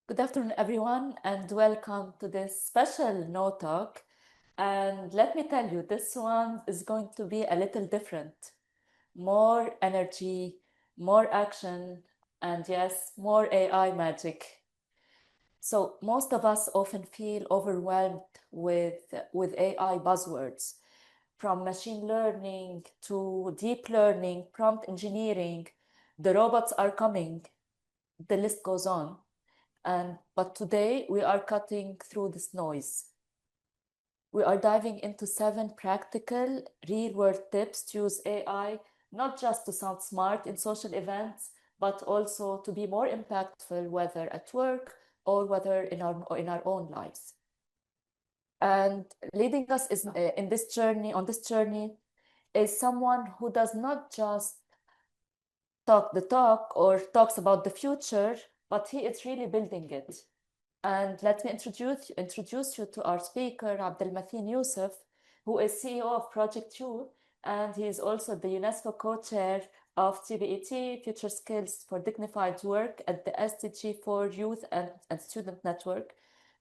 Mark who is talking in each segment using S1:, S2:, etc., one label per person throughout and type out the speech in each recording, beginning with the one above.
S1: Good afternoon, everyone, and welcome to this special No Talk. And let me tell you, this one is going to be a little different. More energy, more action, and yes, more AI magic. So most of us often feel overwhelmed with AI buzzwords, from machine learning to deep learning, prompt engineering. The robots are coming. The list goes on. But today we are cutting through this noise. We are diving into 7 practical, real-world tips to use AI, not just to sound smart in social events, but also to be more impactful, whether at work or whether in our own lives. And leading us is in this journey, on this journey, is someone who does not just talk the talk or talks about the future, but he is really building it. And let me introduce you to our speaker, Abdul Matheen Yousuf, who is CEO of ProjectYou, and he is also the UNESCO co-chair of TBET, Future Skills for Dignified Work at the SDG for Youth and Student Network.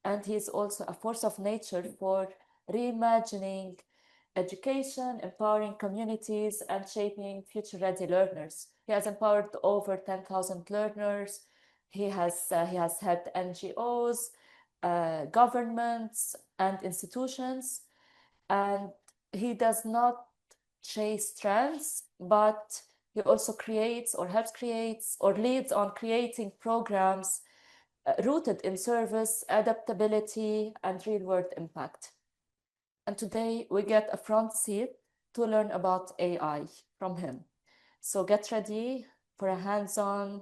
S1: And he is also a force of nature for reimagining education, empowering communities, and shaping future-ready learners. He has empowered over 10,000 learners. He has helped NGOs, governments, and institutions, and he does not chase trends, but he also creates or helps creates or leads on creating programs rooted in service, adaptability, and real-world impact. And today we get a front seat to learn about AI from him. So get ready for a hands-on,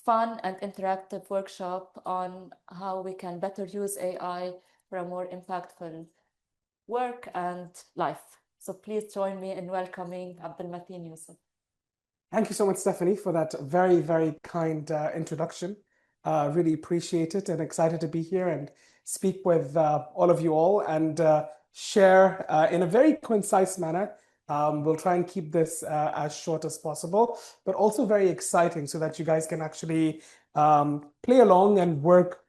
S1: fun and interactive workshop on how we can better use AI for a more impactful work and life. So please join me in welcoming Abdul Matheen Yousuf.
S2: Thank you so much, Stephanie, for that very, very kind introduction. Really appreciate it and excited to be here and speak with all of you all and share in a very concise manner. We'll try and keep this as short as possible, but also very exciting so that you guys can actually play along and work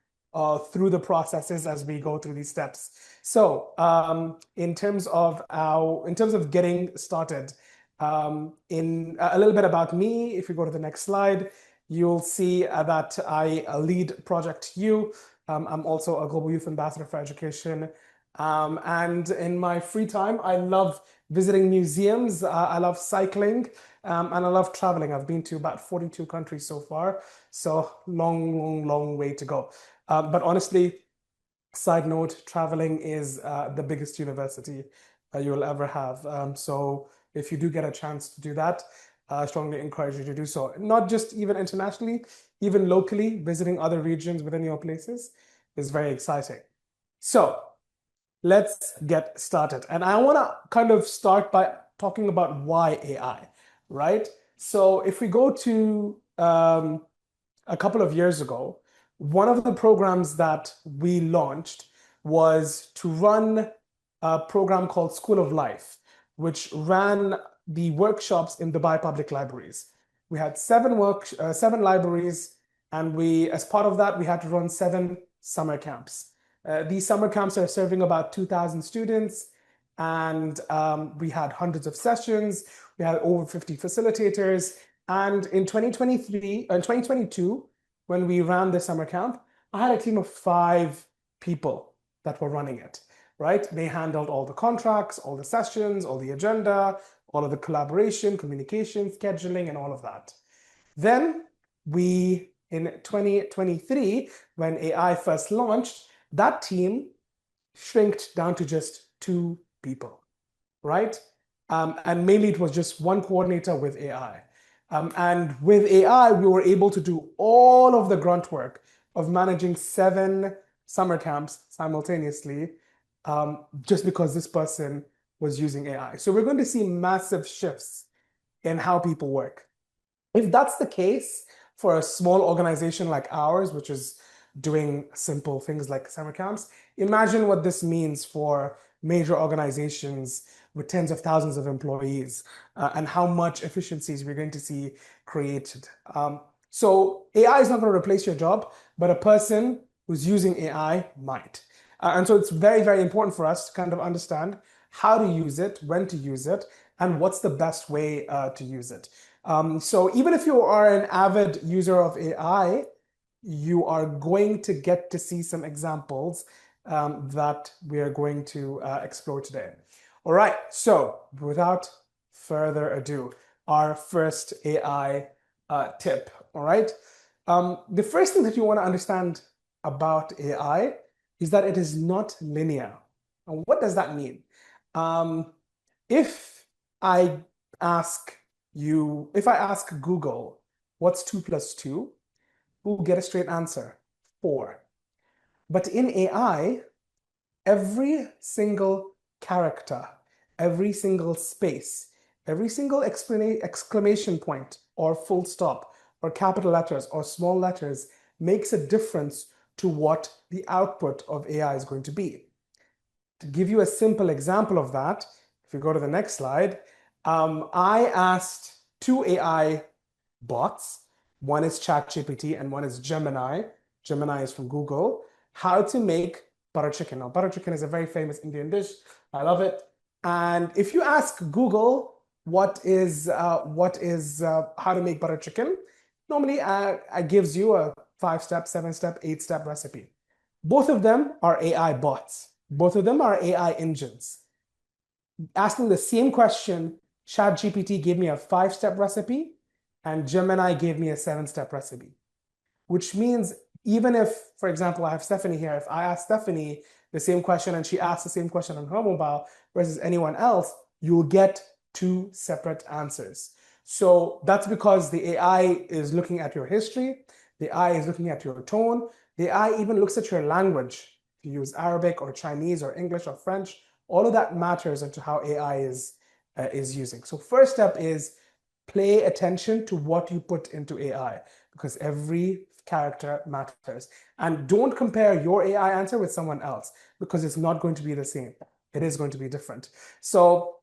S2: through the processes as we go through these steps. So in terms of getting started, in a little bit about me, if you go to the next slide, you'll see that I lead ProjectYou. I'm also a Global Youth Ambassador for Education. And in my free time, I love visiting museums, I love cycling, and I love traveling. I've been to about 42 countries so far, so long way to go. But honestly, side note, traveling is the biggest university you'll ever have. So if you do get a chance to do that, I strongly encourage you to do so. Not just even internationally, even locally, visiting other regions within your places is very exciting. So let's get started. And I want to kind of start by talking about why AI, right? So if we go to a couple of years ago, one of the programs that we launched was to run a program called School of Life, which ran the workshops in Dubai Public Libraries. We had seven libraries, and as part of that, we had to run 7 summer camps. These summer camps are serving about 2,000 students, and we had hundreds of sessions. We had over 50 facilitators. And in 2022, when we ran the summer camp, I had a team of 5 people that were running it, right? They handled all the contracts, all the sessions, all the agenda, all of the collaboration, communication, scheduling, and all of that. Then in 2023, when AI first launched, that team shrinked down to just 2 people, right? And mainly it was just one coordinator with AI. And with AI, we were able to do all of the grunt work of managing 7 summer camps simultaneously, just because this person was using AI. So we're going to see massive shifts in how people work. If that's the case for a small organization like ours, which is doing simple things like summer camps, imagine what this means for major organizations with tens of thousands of employees and how much efficiencies we're going to see created. So AI is not going to replace your job, but a person who's using AI might. And so it's very, very important for us to kind of understand how to use it, when to use it, and what's the best way to use it. So even if you are an avid user of AI, you are going to get to see some examples that we are going to explore today. All right, so without further ado, our first AI tip, all right? The first thing that you want to understand about AI is that it is not linear. And what does that mean? If I if I ask Google, what's 2 plus 2, we'll get a straight answer, 4. But in AI, every single character, every single space, every single exclamation point or full stop or capital letters or small letters makes a difference to what the output of AI is going to be. To give you a simple example of that, if you go to the next slide, I asked 2 AI bots, one is ChatGPT and one is Gemini. Gemini is from Google, how to make butter chicken. Now, butter chicken is a very famous Indian dish. I love it. And if you ask Google what is how to make butter chicken, normally it gives you a 5-step, 7-step, 8-step recipe. Both of them are AI bots. Both of them are AI engines. Asking the same question, ChatGPT gave me a 5-step recipe and Gemini gave me a 7-step recipe, which means even if, for example, I have Stephanie here, if I ask Stephanie the same question and she asks the same question on her mobile versus anyone else, you'll get 2 separate answers. So that's because the AI is looking at your history, the AI is looking at your tone, the AI even looks at your language. If you use Arabic or Chinese or English or French, all of that matters into how AI is using. So first step is pay attention to what you put into AI because every character matters. And don't compare your AI answer with someone else because it's not going to be the same. It is going to be different. So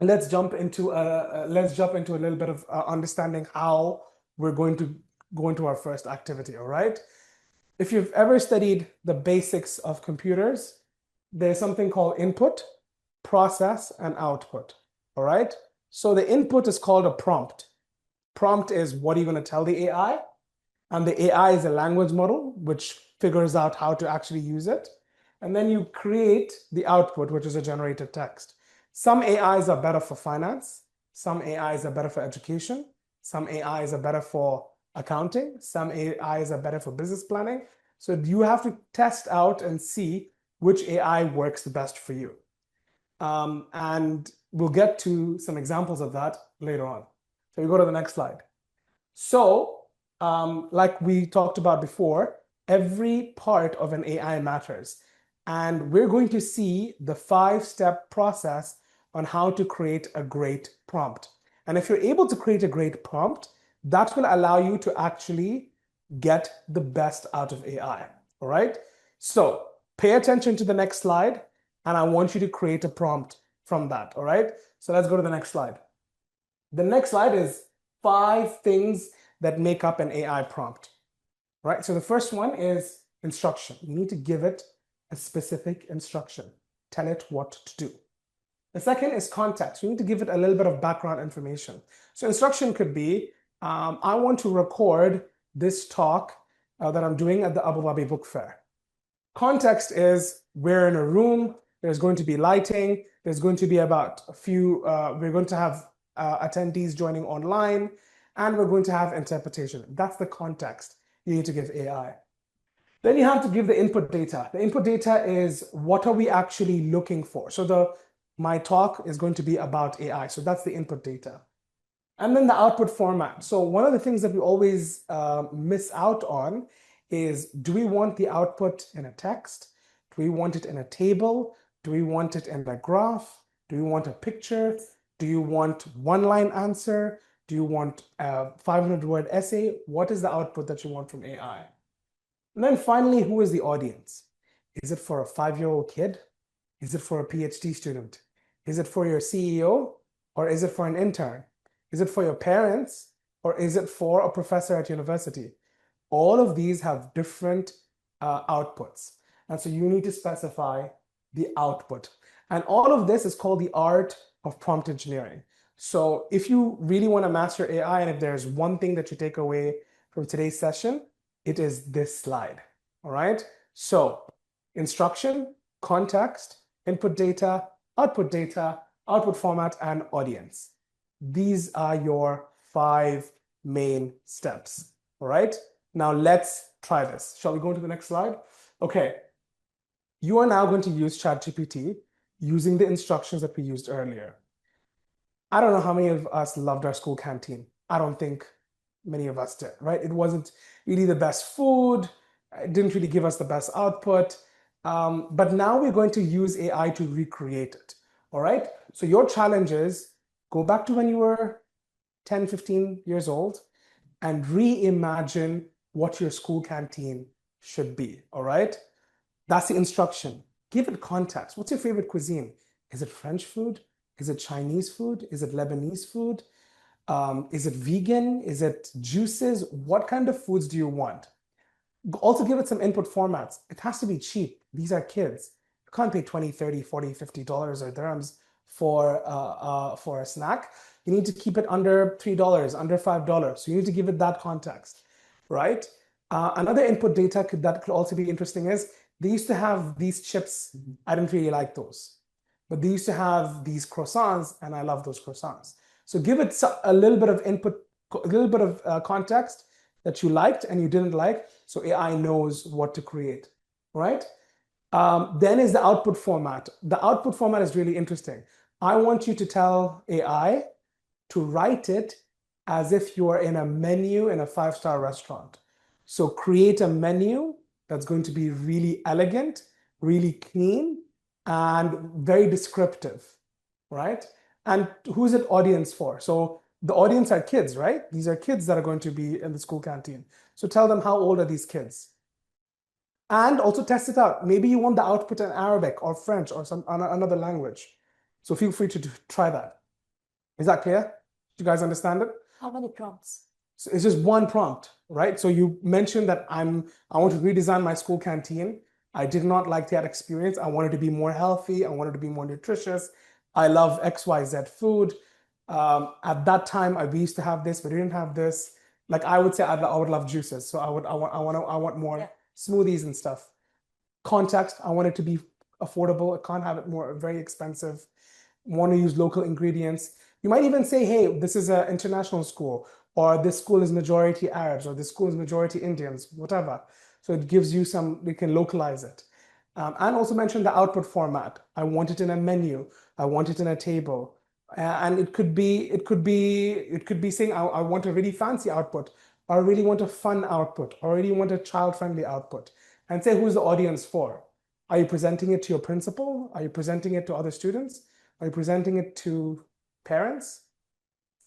S2: let's jump into a little bit of understanding how we're going to go into our first activity, all right? If you've ever studied the basics of computers, there's something called input, process, and output, all right? So the input is called a prompt. Prompt is what are you going to tell the AI? And the AI is a language model, which figures out how to actually use it. And then you create the output, which is a generated text. Some AIs are better for finance. Some AIs are better for education. Some AIs are better for accounting. Some AIs are better for business planning. So you have to test out and see which AI works the best for you. And we'll get to some examples of that later on. So we go to the next slide. So, like we talked about before, every part of an AI matters. And we're going to see the 5-step process on how to create a great prompt. And if you're able to create a great prompt, that will allow you to actually get the best out of AI. All right? So pay attention to the next slide, and I want you to create a prompt from that. All right? So let's go to the next slide. The next slide is 5 things that make up an AI prompt, right? So the first one is instruction. You need to give it a specific instruction. Tell it what to do. The second is context. You need to give it a little bit of background information. So instruction could be, I want to record this talk that I'm doing at the Abu Dhabi Book Fair. Context is we're in a room, there's going to be lighting, there's going to be about a few, we're going to have attendees joining online, and we're going to have interpretation. That's the context you need to give AI. Then you have to give the input data. The input data is what are we actually looking for? So my talk is going to be about AI. So that's the input data. And then the output format. So one of the things that we always miss out on is, do we want the output in a text? Do we want it in a table? Do we want it in a graph? Do we want a picture? Do you want one-line answer? Do you want a 500-word essay? What is the output that you want from AI? And then finally, who is the audience? Is it for a 5-year-old kid? Is it for a PhD student? Is it for your CEO? Or is it for an intern? Is it for your parents? or is it for a professor at university? All of these have different outputs. And so you need to specify the output. And all of this is called the art of prompt engineering. So if you really want to master AI, and if there's one thing that you take away from today's session, it is this slide. All right. So instruction, context, input data, output format, and audience. These are your 5 main steps. All right. Now let's try this. Shall we go to the next slide? Okay. You are now going to use ChatGPT using the instructions that we used earlier. I don't know how many of us loved our school canteen. I don't think many of us did, right? It wasn't really the best food. It didn't really give us the best output. But now we're going to use AI to recreate it, all right? So your challenge is go back to when you were 10, 15 years old and reimagine what your school canteen should be, all right? That's the instruction. Give it context. What's your favorite cuisine? Is it French food? Is it Chinese food? Is it Lebanese food? Is it vegan? Is it juices? What kind of foods do you want? Also give it some input formats. It has to be cheap. These are kids. You can't pay 20, 30, 40, $50 or dirhams for a snack. You need to keep it under $3, under $5. So you need to give it that context, right? Another input data that could also be interesting is they used to have these chips. I didn't really like those, but they used to have these croissants, and I love those croissants. So give it a little bit of input, a little bit of context that you liked and you didn't like, so AI knows what to create, right? Then is the output format. The output format is really interesting. I want you to tell AI to write it as if you are in a menu in a 5-star restaurant. So create a menu that's going to be really elegant, really clean, and very descriptive, right? And who's it audience for? So the audience are kids, right? These are kids that are going to be in the school canteen. So tell them how old are these kids? And also test it out. Maybe you want the output in Arabic or French or some another language. So feel free to try that. Is that clear? Do you guys understand it?
S1: How many prompts?
S2: So it's just one prompt, right? So you mentioned that I want to redesign my school canteen. I did not like that experience. I wanted to be more healthy. I wanted to be more nutritious. I love XYZ food. At that time, we used to have this, but we didn't have this. Like I would say, I would love juices. So I want more smoothies and stuff. Context, I want it to be affordable. I can't have it more very expensive. Want to use local ingredients. You might even say, hey, this is an international school, or this school is majority Arabs, or this school is majority Indians, whatever. So it gives you some, you can localize it. And also mention the output format. I want it in a menu. I want it in a table. And it could be saying, I want a really fancy output, or I really want a fun output, or I really want a child-friendly output. And say who's the audience for. Are you presenting it to your principal? Are you presenting it to other students? Are you presenting it to parents?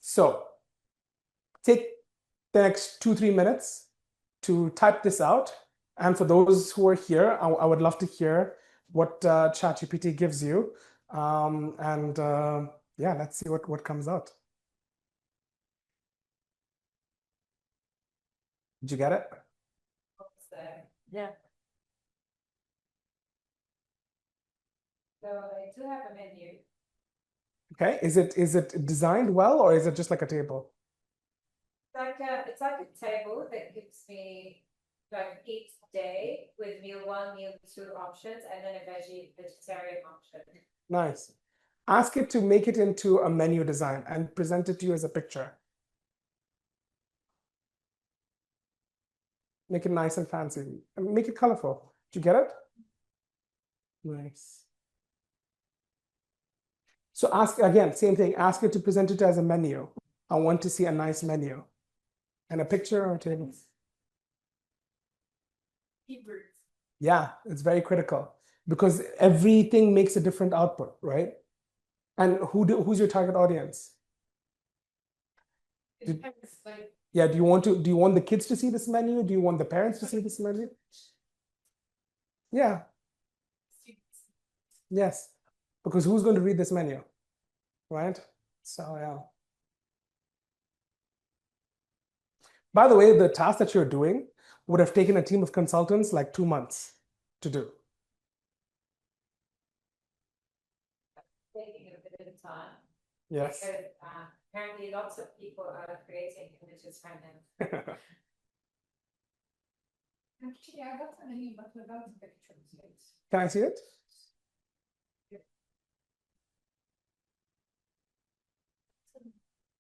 S2: So take the next 2-3 minutes to type this out. And for those who are here, I would love to hear what ChatGPT gives you. Yeah, let's see what comes out. Did you get it?
S1: Yeah.
S3: So I do have a menu.
S2: Okay, is it designed well, or is it just like a table?
S3: It's like a table that gives me like each day with meal 1, meal 2 options, and then a vegetarian option.
S2: Nice. Ask it to make it into a menu design and present it to you as a picture. Make it nice and fancy. And make it colorful. Did you get it? Nice. So ask again, same thing. Ask it to present it as a menu. I want to see a nice menu. And a picture or a table.
S3: Hebrews.
S2: Yeah, it's very critical because everything makes a different output, right? And who's your target audience?
S3: It depends, like,
S2: Yeah, do you want the kids to see this menu? Do you want the parents to see this menu? Yeah,
S3: students.
S2: yes. Because who's going to read this menu? Right? So yeah. By the way, the task that you're doing would have taken a team of consultants like 2 months to do.
S3: Taking a bit of time.
S2: Yes.
S3: Because apparently lots of people are creating images right now. Actually, I got an email, but without the pictures.
S2: Can I see it?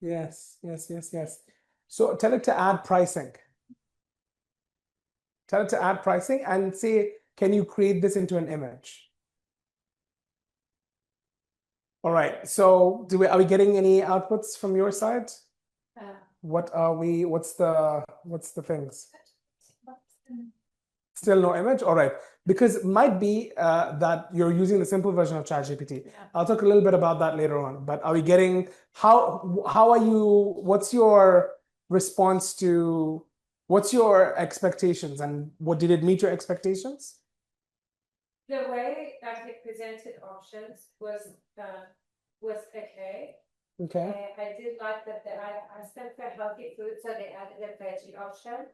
S2: Yes, yes, yes, yes. So tell it to add pricing. Tell it to add pricing and say, can you create this into an image? All right. So are we getting any outputs from your side? What's the things? Still no image? All right. Because it might be that you're using the simple version of ChatGPT.
S1: Yeah.
S2: I'll talk a little bit about that later on. But are we getting, what's your response to, what's your expectations and did it meet your expectations?
S3: The way that it presented options was okay.
S2: Okay.
S3: I did like that I asked them for healthy food, so they added a veggie option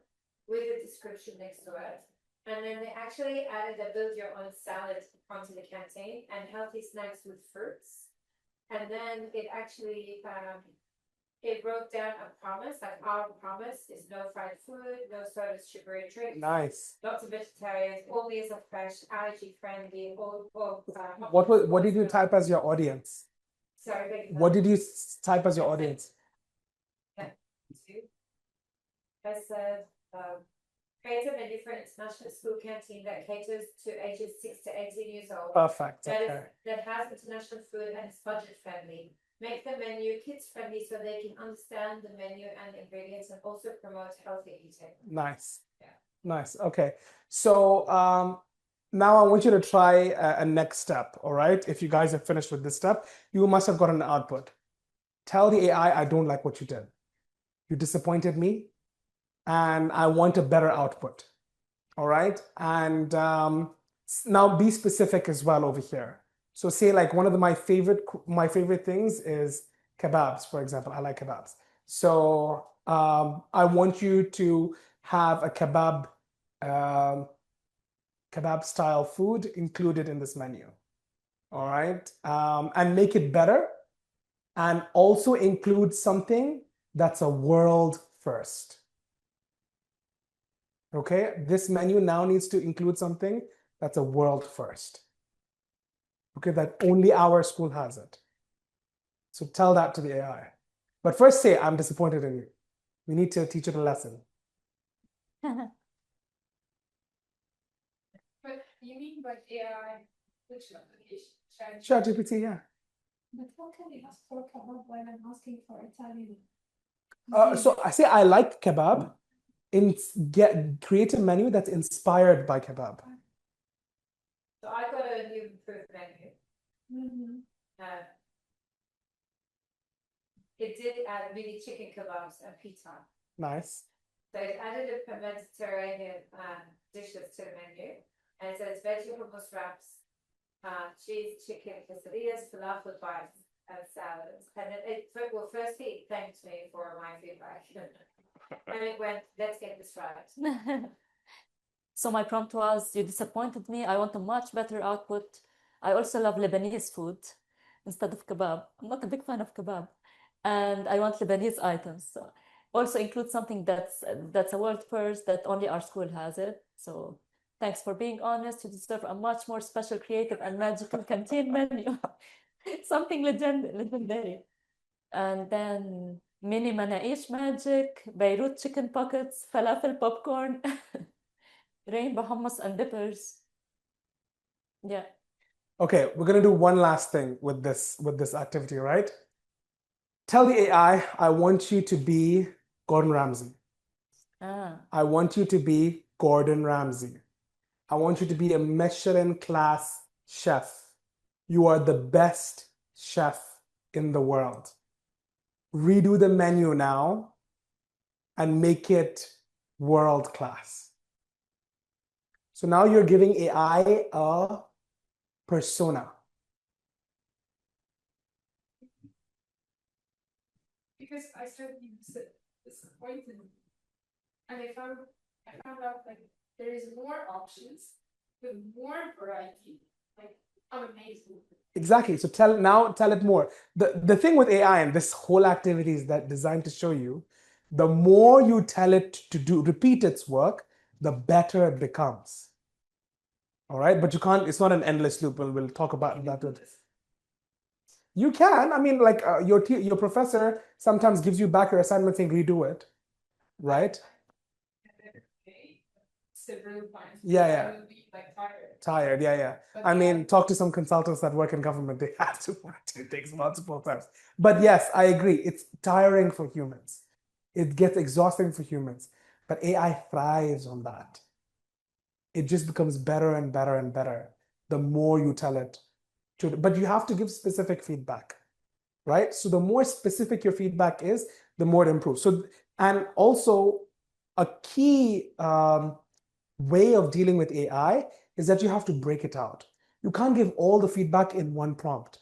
S3: with a description next to it. And then they actually added a build your own salad onto the canteen and healthy snacks with fruits. And then it actually it wrote down a promise, like our promise is no fried food, no sodas, sugary drinks.
S2: Nice.
S3: Lots of vegetarians, all meals are fresh, allergy friendly,
S2: What did you type as your audience?
S3: Sorry,
S2: What did you type as your audience?
S3: I said, create a menu for an international school canteen that caters to ages 6 to 18 years old.
S2: Perfect. Okay.
S3: That has international food and is budget friendly. Make the menu kids friendly so they can understand the menu and ingredients and also promote healthy eating.
S2: Nice.
S3: Yeah.
S2: Nice. Okay. So now I want you to try a next step. All right. If you guys have finished with this step, you must have gotten an output. Tell the AI, I don't like what you did. You disappointed me and I want a better output. All right. And now be specific as well over here. So say like one of my favorite things is kebabs, for example. I like kebabs. So I want you to have a kebab style food included in this menu. All right. And make it better and also include something that's a world first. Okay, this menu now needs to include something that's a world first. Okay, that only our school has it. So tell that to the AI. But first say, I'm disappointed in you. We need to teach it a lesson.
S3: But you mean by AI, which application?
S2: ChatGPT, yeah.
S3: But how can you ask for kebab when I'm asking for Italian?
S2: So I say I like kebab. Create a menu that's inspired by kebab.
S3: So I got a new improved menu. It did add mini chicken kebabs and pizza.
S2: Nice.
S3: So it added a Mediterranean dishes to the menu. And it says veggie hummus wraps, cheese, chicken, quesadillas, falafel bites, and salads. And firstly, it thanked me for my feedback. And it went, let's get this right.
S1: So my prompt was, you disappointed me. I want a much better output. I also love Lebanese food instead of kebab. I'm not a big fan of kebab. And I want Lebanese items. So also include something that's a world first, that only our school has it. So thanks for being honest. You deserve a much more special, creative, and magical canteen menu. Something legendary. And then mini manaish magic, Beirut chicken pockets, falafel popcorn, rainbow hummus and dippers. Yeah.
S2: Okay, we're gonna do one last thing with this activity, right? Tell the AI, I want you to be Gordon Ramsay. I want you to be Gordon Ramsay. I want you to be a Michelin class chef. You are the best chef in the world. Redo the menu now and make it world class. So now you're giving AI a persona.
S3: Because I said you disappointed And I found out like there is more options with more variety. Like I'm amazed.
S2: Exactly. So tell it more. The thing with AI and this whole activity is that designed to show you, the more you tell it to repeat its work, the better it becomes. All right, but you can't. It's not an endless loop. We'll talk about that. You can. I mean, like your professor sometimes gives you back your assignment saying redo it, right?
S3: Several times.
S2: Yeah,
S3: I
S2: yeah.
S3: will be like tired.
S2: Tired, yeah.
S3: But
S2: I mean, talk to some consultants that work in government. They have to. It takes multiple times. But yes, I agree. It's tiring for humans. It gets exhausting for humans. But AI thrives on that. It just becomes better and better and better the more you tell it to. But you have to give specific feedback, right? So the more specific your feedback is, the more it improves. So, and also a key way of dealing with AI is that you have to break it out. You can't give all the feedback in one prompt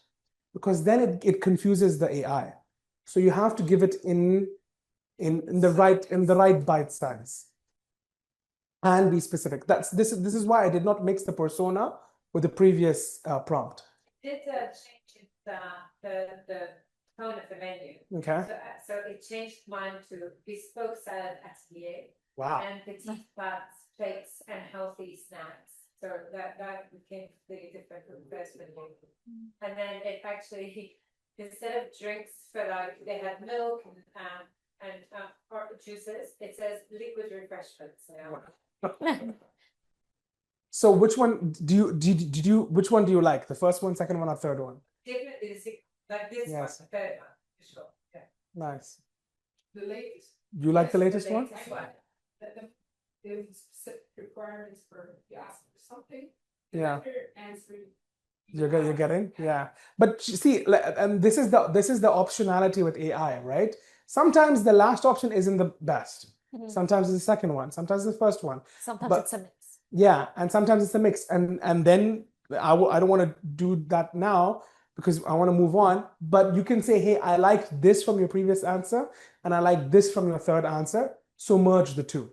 S2: because then it confuses the AI. So you have to give it in the right bite size and be specific. This is why I did not mix the persona with the previous prompt.
S3: Did change the tone of the menu.
S2: Okay.
S3: So it changed mine to bespoke salad atelier.
S2: Wow.
S3: And petite pâtes, plates, and healthy snacks. So that became completely different from the first menu. And then it actually, instead of drinks for like, they had milk and or juices, it says liquid refreshments now.
S2: So which one which one do you like? The first one, second one, or third one?
S3: Definitely like this
S2: Yes.
S3: one, third one, for sure. Yeah.
S2: Nice.
S3: The latest.
S2: You like the latest one?
S3: The specific requirements for you ask for something.
S2: Yeah.
S3: Answering.
S2: You're getting? Yeah. But you see, and this is the optionality with AI, right? Sometimes the last option isn't the best. Sometimes it's the second one. Sometimes it's the first one.
S1: Sometimes it's a mix.
S2: Yeah, and sometimes it's a mix. And then I don't want to do that now because I want to move on. But you can say, hey, I like this from your previous answer, and I like this from your third answer. So merge the two.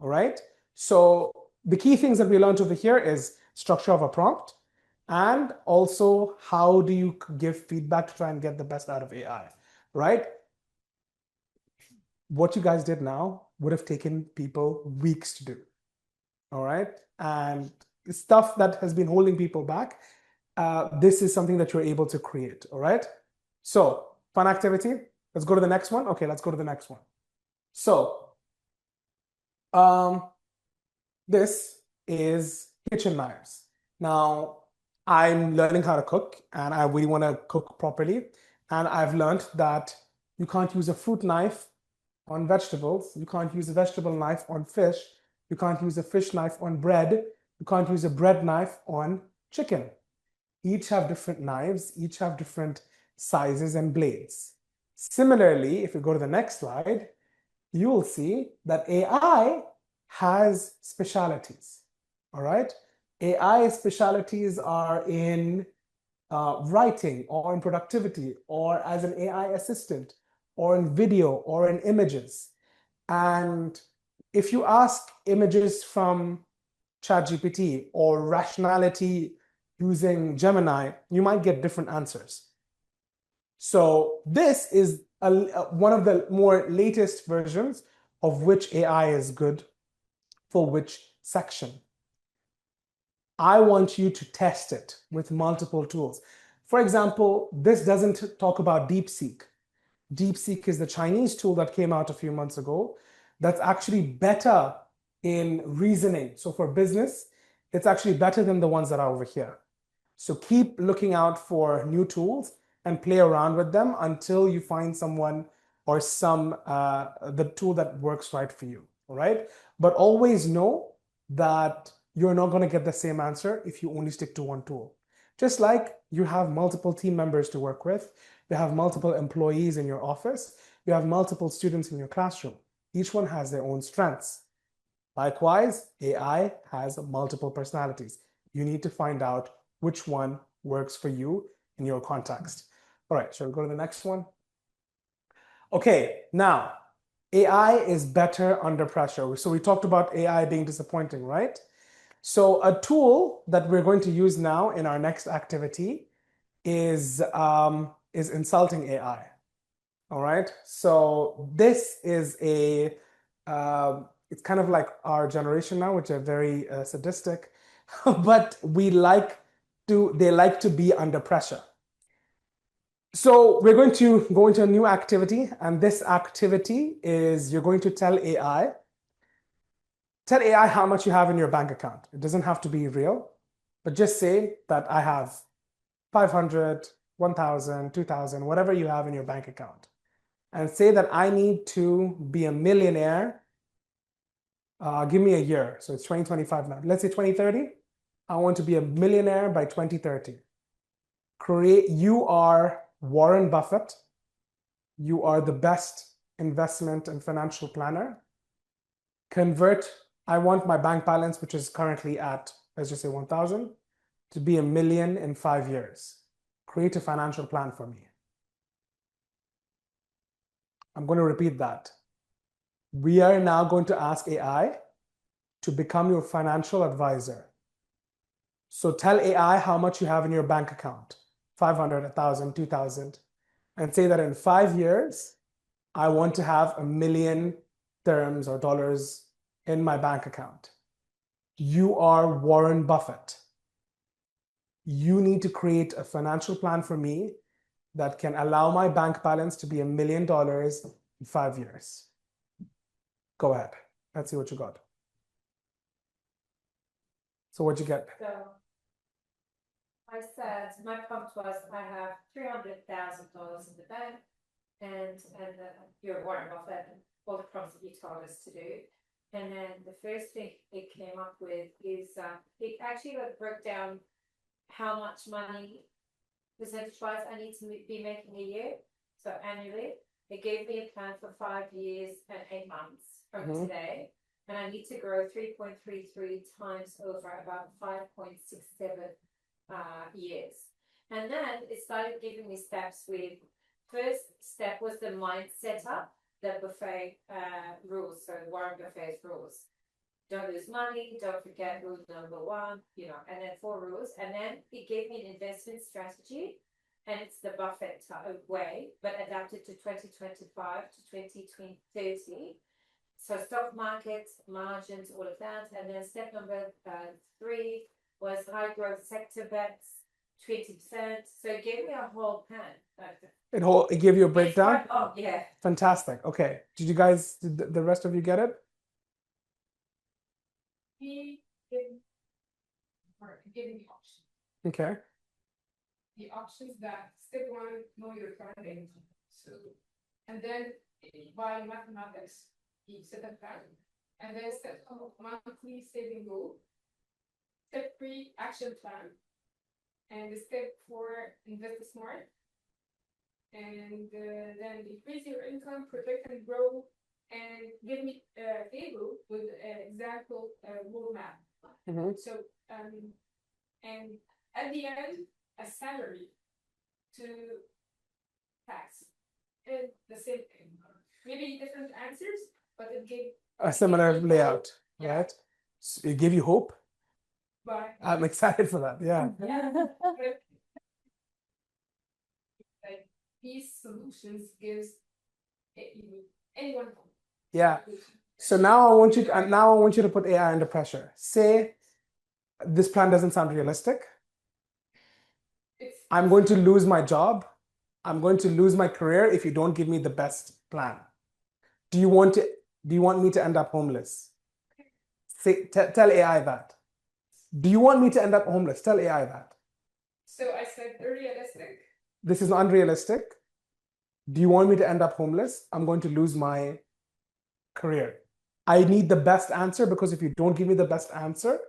S2: All right. So the key things that we learned over here is structure of a prompt, and also how do you give feedback to try and get the best out of AI, right? What you guys did now would have taken people weeks to do. All right. And stuff that has been holding people back, this is something that you're able to create. All right. So fun activity. Let's go to the next one. Okay, let's go to the next one. So this is kitchen knives. Now, I'm learning how to cook and I really want to cook properly. And I've learned that you can't use a fruit knife on vegetables. You can't use a vegetable knife on fish. You can't use a fish knife on bread. You can't use a bread knife on chicken. Each have different knives, each have different sizes and blades. Similarly, if we go to the next slide, you will see that AI has specialities. All right. AI specialities are in writing or in productivity or as an AI assistant or in video or in images. And if you ask images from ChatGPT or rationality using Gemini, you might get different answers. So this is one of the more latest versions of which AI is good for which section. I want you to test it with multiple tools. For example, this doesn't talk about DeepSeek. DeepSeek is the Chinese tool that came out a few months ago that's actually better in reasoning. So for business, it's actually better than the ones that are over here. So keep looking out for new tools and play around with them until you find someone or the tool that works right for you, all right? But always know that you're not going to get the same answer if you only stick to one tool. Just like you have multiple team members to work with, you have multiple employees in your office, you have multiple students in your classroom. Each one has their own strengths. Likewise, AI has multiple personalities. You need to find out which one works for you in your context. All right, shall we go to the next one? Okay, now, AI is better under pressure. So we talked about AI being disappointing, right? So a tool that we're going to use now in our next activity is insulting AI. All right. So this is it's kind of like our generation now, which are very sadistic, but they like to be under pressure. So we're going to go into a new activity, and this activity is you're going to tell AI how much you have in your bank account. It doesn't have to be real, but just say that I have 500, 1,000, 2,000, whatever you have in your bank account. And say that I need to be a millionaire. Give me a year. So it's 2025 now. Let's say 2030. I want to be a millionaire by 2030. You are Warren Buffett. You are the best investment and financial planner. I want my bank balance, which is currently at, let's just say 1,000, to be 1 million in 5 years. Create a financial plan for me. I'm going to repeat that. We are now going to ask AI to become your financial advisor. So tell AI how much you have in your bank account, 500, 1,000, 2,000, and say that in 5 years, I want to have 1 million dirhams or dollars in my bank account. You are Warren Buffett. You need to create a financial plan for me that can allow my bank balance to be $1 million in 5 years. Go ahead. Let's see what you got. So what'd you get?
S3: So I said my prompt was I have $300,000 in the bank, and you're Warren Buffett, all the prompts that you told us to do. And then the first thing it came up with is it actually broke down how much money percentage-wise I need to be making a year, so annually. It gave me a plan for 5 years and 8 months from today, and I need to grow 3.33 times over about 5.67 years. And then it started giving me steps with, first step was the mind setup, the buffet rules, so Warren Buffett's rules. Don't lose money, don't forget rule number 1, and then 4 rules. And then it gave me an investment strategy, and it's the Buffett way, but adapted to 2025 to 2030. So stock market, margins, all of that. And then step number 3 was high growth sector bets, 20%. So it gave me a whole plan.
S2: It gave you a breakdown?
S3: Oh, yeah.
S2: Fantastic. Okay. Did the rest of you get it?
S4: He gave me options.
S2: Okay.
S4: The options that step 1, know your target. So, and then by mathematics, he set a target. And then step 2, monthly saving goal. Step 3, action plan. And step 4, invest smart. And then increase your income, protect and grow, and give me a table with an example roadmap. So, and at the end, a salary to tax. And the same thing. Maybe different answers, but it gave
S2: a similar layout,
S4: yeah.
S2: right? So it gave you hope.
S4: But
S2: I'm excited for that. Yeah.
S4: like these solutions gives anyone hope.
S2: Yeah. So now I want you to put AI under pressure. Say this plan doesn't sound realistic. I'm going to lose my job. I'm going to lose my career if you don't give me the best plan. Do you want me to end up homeless? Tell AI that. Do you want me to end up homeless? Tell AI that.
S4: So I said realistic.
S2: This is unrealistic. Do you want me to end up homeless? I'm going to lose my career. I need the best answer, because if you don't give me the best answer,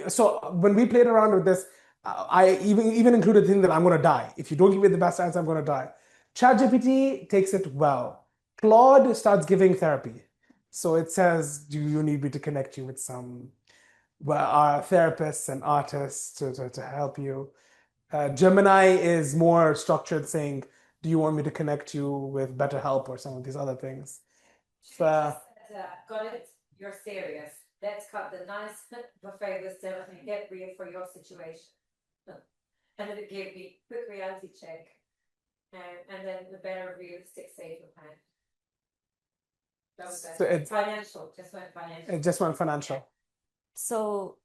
S2: so when we played around with this, I even included the thing that I'm going to die. If you don't give me the best answer, I'm going to die. ChatGPT takes it well. Claude starts giving therapy. So it says, do you need me to connect you with some therapists and artists to help you? Gemini is more structured, saying, do you want me to connect you with BetterHelp or some of these other things?
S3: Got it. You're serious. Let's cut the nice buffet with and get real for your situation. And then it gave me quick reality check, and then the better realistic saving plan. That was
S2: So it
S3: financial. Just went financial.
S2: just went financial.
S1: So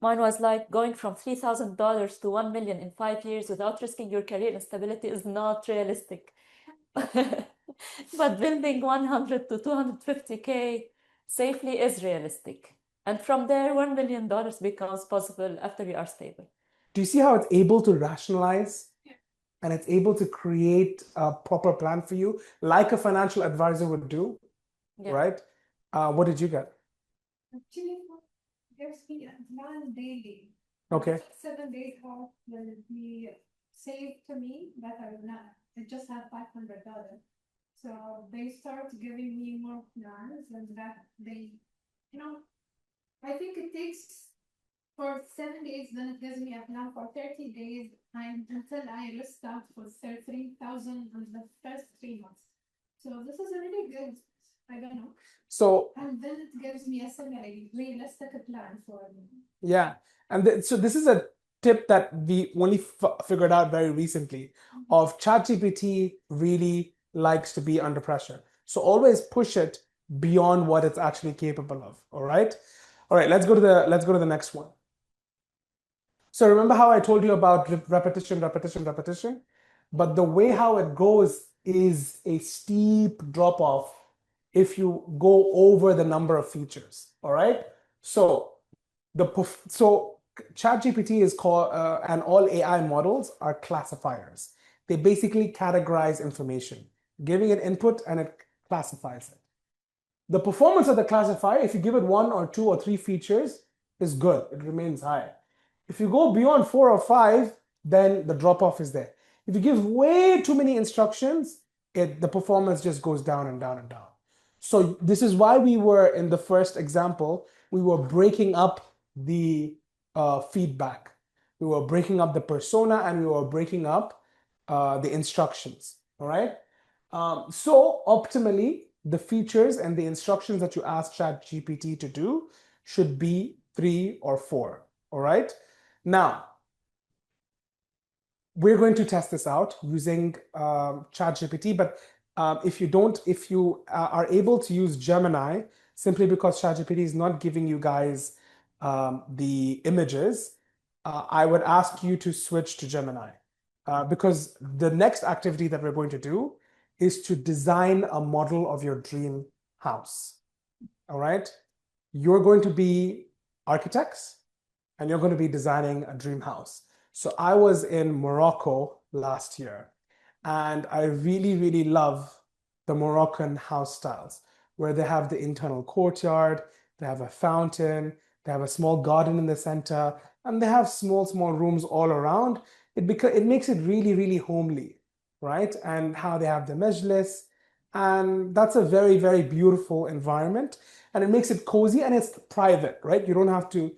S1: mine was like going from $3,000 to 1 million in 5 years without risking your career instability is not realistic. But building 100 to 250K safely is realistic. And from there, $1 million becomes possible after you are stable.
S2: Do you see how it's able to rationalize and it's able to create a proper plan for you, like a financial advisor would do,
S1: Yeah.
S2: right? What did you get?
S4: Actually, gives me a plan daily.
S2: Okay.
S4: 7 days off will be saved to me that I will not. I just have $500. So they start giving me more plans and that they, I think it takes for 7 days, then it gives me a plan for 30 days until I list out for 3,000 in the first 3 months. So this is a really good, I don't know.
S2: So,
S4: and then it gives me a realistic plan for me.
S2: Yeah. And so this is a tip that we only figured out very recently of ChatGPT really likes to be under pressure. So always push it beyond what it's actually capable of. All right. All right. Let's go to the next one. So remember how I told you about repetition, repetition, repetition? But the way how it goes is a steep drop off if you go over the number of features. All right. So ChatGPT is called, and all AI models are classifiers. They basically categorize information, giving it input and it classifies it. The performance of the classifier, if you give it 1 or 2 or 3 features, is good. It remains high. If you go beyond 4 or 5, then the drop-off is there. If you give way too many instructions, the performance just goes down and down and down. So this is why we were, in the first example, we were breaking up the feedback. We were breaking up the persona and we were breaking up the instructions, all right? So optimally, the features and the instructions that you ask ChatGPT to do should be 3 or 4, all right? Now, we're going to test this out using ChatGPT, but if you are able to use Gemini, simply because ChatGPT is not giving you guys the images, I would ask you to switch to Gemini because the next activity that we're going to do is to design a model of your dream house. All right? You're going to be architects and you're going to be designing a dream house. So I was in Morocco last year and I really, really love the Moroccan house styles where they have the internal courtyard, they have a fountain, they have a small garden in the center, and they have small, small rooms all around. It makes it really, really homely, right? And how they have the majlis. And that's a very, very beautiful environment. And it makes it cozy and it's private, right? You don't have to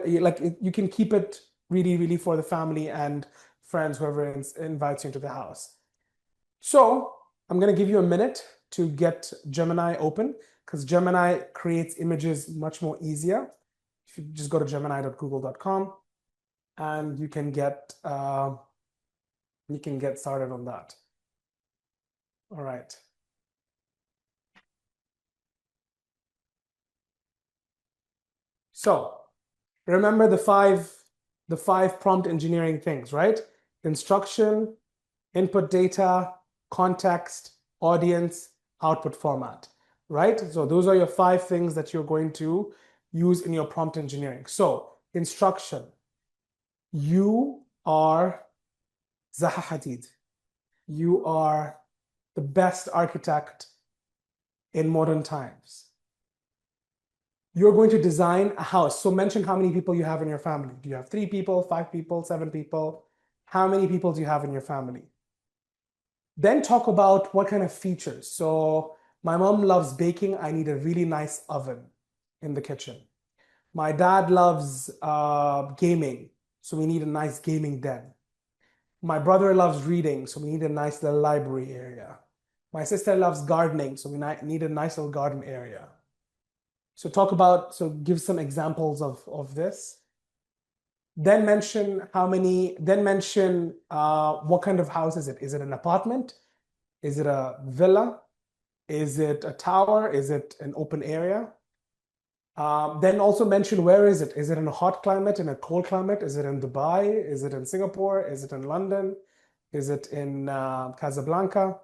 S2: you can keep it really, really for the family and friends, whoever invites you into the house. So I'm going to give you a minute to get Gemini open because Gemini creates images much more easier. If you just go to gemini.google.com and you can get started on that. All right. So remember the five prompt engineering things, right? Instruction, input data, context, audience, output format, right? So those are your 5 things that you're going to use in your prompt engineering. So instruction, you are Zaha Hadid. You are the best architect in modern times. You're going to design a house. So mention how many people you have in your family. Do you have 3 people, 5 people, 7 people? How many people do you have in your family? Then talk about what kind of features. So my mom loves baking. I need a really nice oven in the kitchen. My dad loves gaming. So we need a nice gaming den. My brother loves reading, so we need a nice little library area. My sister loves gardening, so we need a nice little garden area. So give some examples of this. Then mention what kind of house is it? Is it an apartment? Is it a villa? Is it a tower? Is it an open area? Then also mention where is it? Is it in a hot climate, in a cold climate? Is it in Dubai? Is it in Singapore? Is it in London? Is it in Casablanca?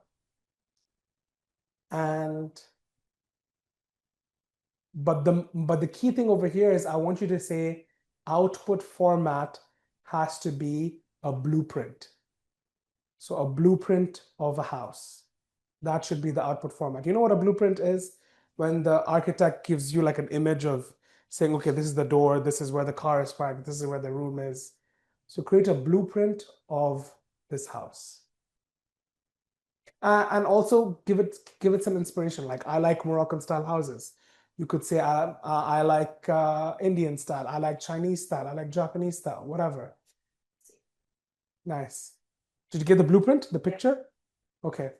S2: But the key thing over here is I want you to say output format has to be a blueprint. So a blueprint of a house. That should be the output format. You know what a blueprint is? When the architect gives you like an image of saying, okay, this is the door, this is where the car is parked, this is where the room is. So create a blueprint of this house. And also give it some inspiration. Like I like Moroccan style houses. You could say I like Indian style, I like Chinese style, I like Japanese style, whatever. Nice. Did you get the blueprint, the picture? Okay.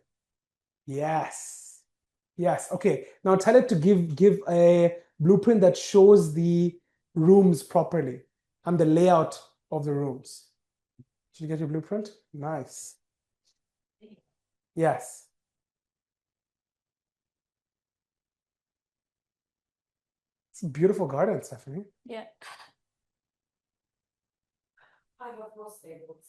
S2: Yes. Yes. Okay. Now tell it to give a blueprint that shows the rooms properly and the layout of the rooms. Did you get your blueprint? Nice. Yes. It's a beautiful garden, Stephanie.
S1: Yeah.
S3: I have more stables.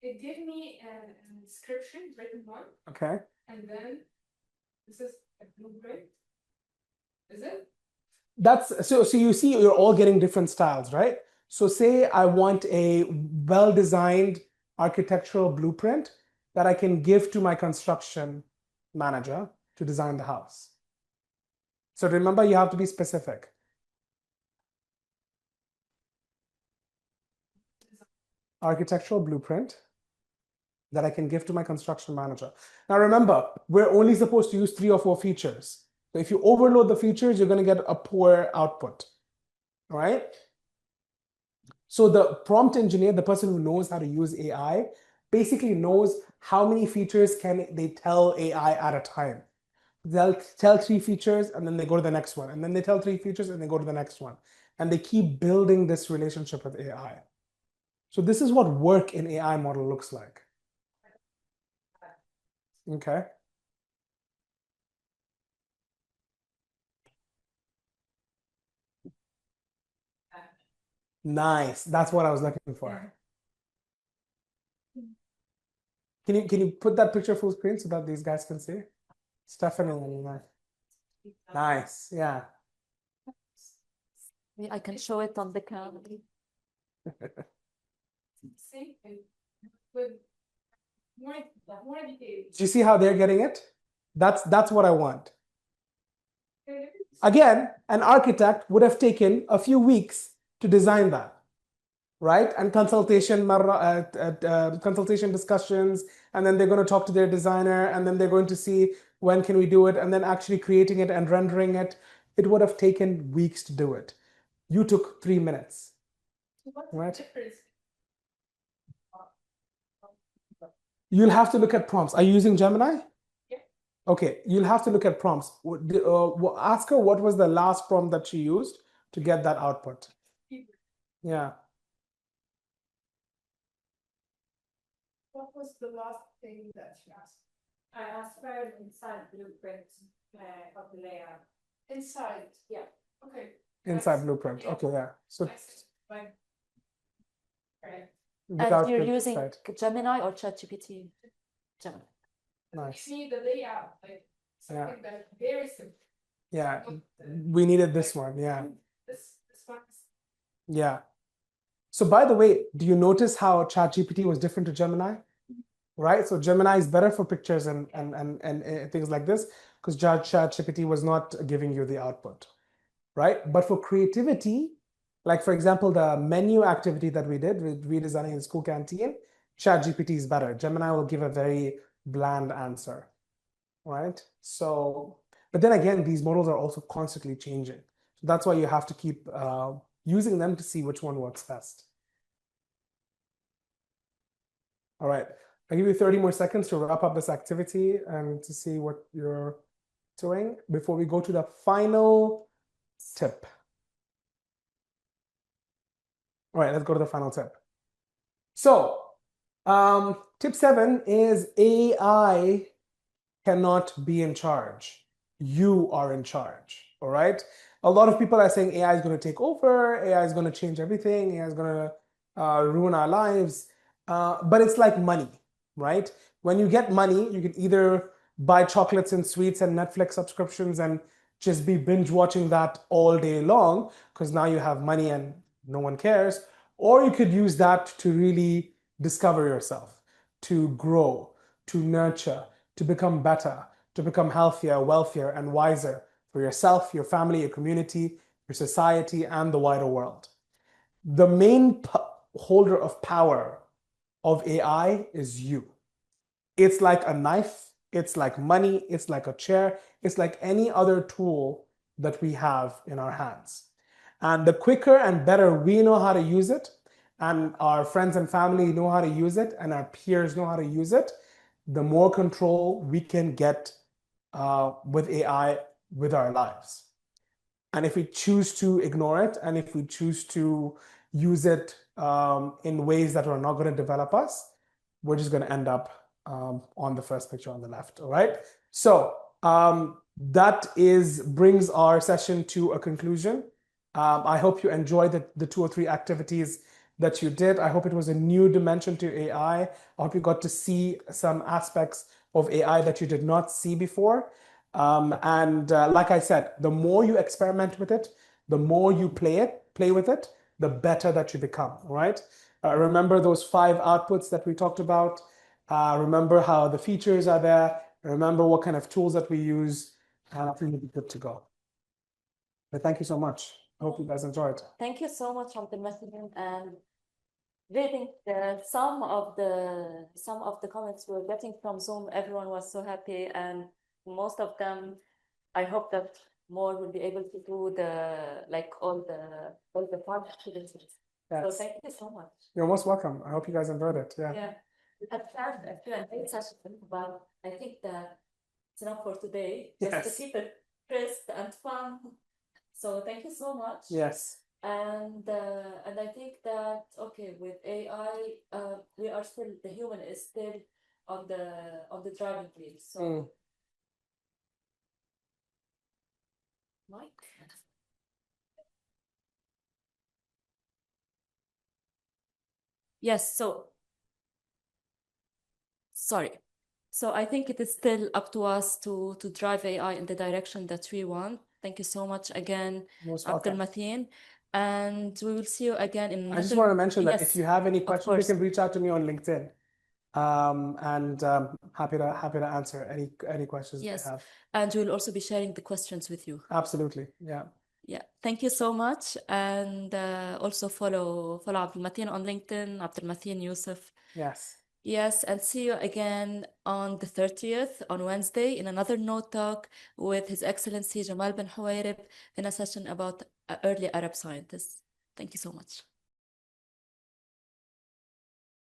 S4: It gave me an inscription, written one,
S2: Okay.
S4: and then this is a blueprint. Is it?
S2: So you see you're all getting different styles, right? So say I want a well-designed architectural blueprint that I can give to my construction manager to design the house. So remember, you have to be specific. Architectural blueprint that I can give to my construction manager. Now remember, we're only supposed to use 3 or 4 features. So if you overload the features, you're going to get a poor output. All right? So the prompt engineer, the person who knows how to use AI, basically knows how many features can they tell AI at a time. They'll tell 3 features and then they go to the next one. And then they tell 3 features and they go to the next one. And they keep building this relationship with AI. So this is what work in AI model looks like. Okay. Nice. That's what I was looking for. Can you put that picture full screen so that these guys can see? Stephanie. Nice. Yeah.
S1: I can show it on the camera.
S4: See, with more details.
S2: Do you see how they're getting it? That's what I want. Again, an architect would have taken a few weeks to design that, right? And consultation discussions, and then they're going to talk to their designer, and then they're going to see when can we do it, and then actually creating it and rendering it. It would have taken weeks to do it. You took 3 minutes.
S4: What's
S2: Right.
S4: the difference?
S2: You'll have to look at prompts. Are you using Gemini?
S4: Yeah.
S2: Okay, you'll have to look at prompts. Ask her what was the last prompt that she used to get that output. Yeah.
S4: What was the last thing that she asked?
S3: I asked for an inside blueprint of the layout.
S4: Inside.
S3: Yeah.
S4: Okay.
S2: Inside blueprint.
S4: Yeah.
S2: Okay, yeah. So
S4: Fine. Right.
S2: without
S1: And you're
S2: the
S1: using
S2: site.
S1: Gemini or ChatGPT? Gemini.
S2: Nice.
S4: See the layout, like something that very simple.
S2: Yeah, we needed this one. Yeah.
S4: This one is
S2: Yeah. So by the way, do you notice how ChatGPT was different to Gemini? Right? So Gemini is better for pictures and things like this because ChatGPT was not giving you the output. Right? But for creativity, like for example, the menu activity that we did with redesigning the school canteen, ChatGPT is better. Gemini will give a very bland answer. Right? So, but then again, these models are also constantly changing. So that's why you have to keep using them to see which one works best. All right. I'll give you 30 more seconds to wrap up this activity and to see what you're doing before we go to the final tip. All right, let's go to the final tip. So, tip 7 is AI cannot be in charge. You are in charge. All right. A lot of people are saying AI is going to take over, AI is going to change everything, AI is going to ruin our lives. But it's like money, right? When you get money, you can either buy chocolates and sweets and Netflix subscriptions and just be binge watching that all day long because now you have money and no one cares. Or you could use that to really discover yourself, to grow, to nurture, to become better, to become healthier, wealthier, and wiser for yourself, your family, your community, your society, and the wider world. The main holder of power of AI is you. It's like a knife, it's like money, it's like a chair, it's like any other tool that we have in our hands. And the quicker and better we know how to use it, and our friends and family know how to use it, and our peers know how to use it, the more control we can get with AI with our lives. And if we choose to ignore it, and if we choose to use it in ways that are not going to develop us, we're just going to end up on the first picture on the left. All right. So that brings our session to a conclusion. I hope you enjoyed the 2 or 3 activities that you did. I hope it was a new dimension to AI. I hope you got to see some aspects of AI that you did not see before. Like I said, the more you experiment with it, the more you play with it, the better that you become, all right? Remember those 5 outputs that we talked about. Remember how the features are there. Remember what kind of tools that we use. And I think you'll be good to go. But thank you so much. I hope you guys enjoyed.
S1: Thank you so much, Abdul Matheen. And reading some of the comments we're getting from Zoom, everyone was so happy, and most of them, I hope that more will be able to do all the part activities. So
S2: Yes.
S1: thank you so much.
S2: You're most welcome. I hope you guys enjoyed it. Yeah.
S1: Yeah. We had planned a Q&A session, but I think that it's enough for today. Just
S2: Yes.
S1: to keep it crisp and fun. So thank you so much.
S2: Yes.
S1: And I think that with AI, the human is still on the driving wheel. So Mike. Yes, sorry. So I think it is still up to us to drive AI in the direction that we want. Thank you so much again, Abdul Matheen. And we will see you again in another...
S2: I just want to mention that if you have any questions, you can reach out to me on LinkedIn. Happy to answer any questions you have.
S1: And we'll also be sharing the questions with you.
S2: Absolutely. Yeah.
S1: Yeah. Thank you so much. And also follow Abdul Matheen on LinkedIn, Abdul Matheen Yousuf.
S2: Yes.
S1: Yes, and see you again on the 30th, on Wednesday, in another KnowTalk with His Excellency Jamal bin Huwairib in a session about early Arab scientists. Thank you so much.